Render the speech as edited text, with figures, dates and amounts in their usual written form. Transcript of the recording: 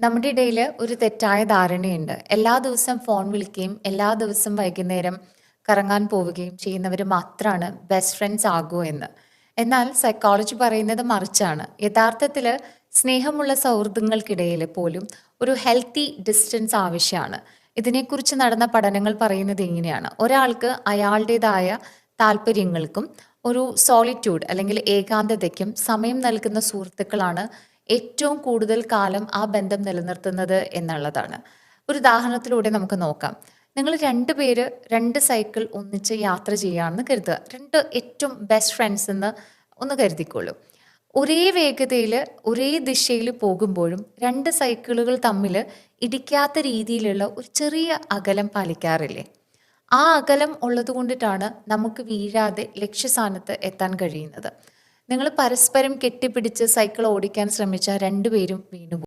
നമ്മുടെ ഇടയിൽ ഒരു തെറ്റായ ധാരണയുണ്ട്. എല്ലാ ദിവസവും ഫോൺ വിളിക്കുകയും, എല്ലാ ദിവസവും വൈകുന്നേരം കറങ്ങാൻ പോവുകയും ചെയ്യുന്നവർ മാത്രമാണ് ബെസ്റ്റ് ഫ്രണ്ട്സ് ആകൂ എന്ന്. എന്നാൽ സൈക്കോളജി പറയുന്നത് മറിച്ചാണ്. യഥാർത്ഥത്തിൽ സ്നേഹമുള്ള സൗഹൃദങ്ങൾക്കിടയിൽ പോലും ഒരു ഹെൽത്തി ഡിസ്റ്റൻസ് ആവശ്യമാണ്. ഇതിനെക്കുറിച്ച് നടന്ന പഠനങ്ങൾ പറയുന്നത് ഇങ്ങനെയാണ്. ഒരാൾക്ക് അയാളുടേതായ താല്പര്യങ്ങൾക്കും ഒരു സോളിറ്റ്യൂഡ് അല്ലെങ്കിൽ ഏകാന്തതയ്ക്കും സമയം നൽകുന്ന സുഹൃത്തുക്കളാണ് ഏറ്റവും കൂടുതൽ കാലം ആ ബന്ധം നിലനിർത്തുന്നത് എന്നുള്ളതാണ്. ഒരു ഉദാഹരണത്തിലൂടെ നമുക്ക് നോക്കാം. നിങ്ങൾ 2 പേര് 2 സൈക്കിൾ ഒന്നിച്ച് യാത്ര ചെയ്യാമെന്ന് കരുതുക. 2 ഏറ്റവും ബെസ്റ്റ് ഫ്രണ്ട്സ് എന്ന് ഒന്ന് കരുതിക്കോളൂ. ഒരേ വേഗതയിൽ ഒരേ ദിശയിൽ പോകുമ്പോഴും 2 സൈക്കിളുകൾ തമ്മിൽ ഇടിക്കാത്ത രീതിയിലുള്ള ഒരു ചെറിയ അകലം പാലിക്കാറില്ലേ? ആ അകലം ഉള്ളത് കൊണ്ടിട്ടാണ് നമുക്ക് വീഴാതെ ലക്ഷ്യസ്ഥാനത്ത് എത്താൻ കഴിയുന്നത്. നിങ്ങൾ പരസ്പരം കെട്ടിപ്പിടിച്ച് സൈക്കിൾ ഓടിക്കാൻ ശ്രമിച്ച 2 പേരും വീണുപോകും.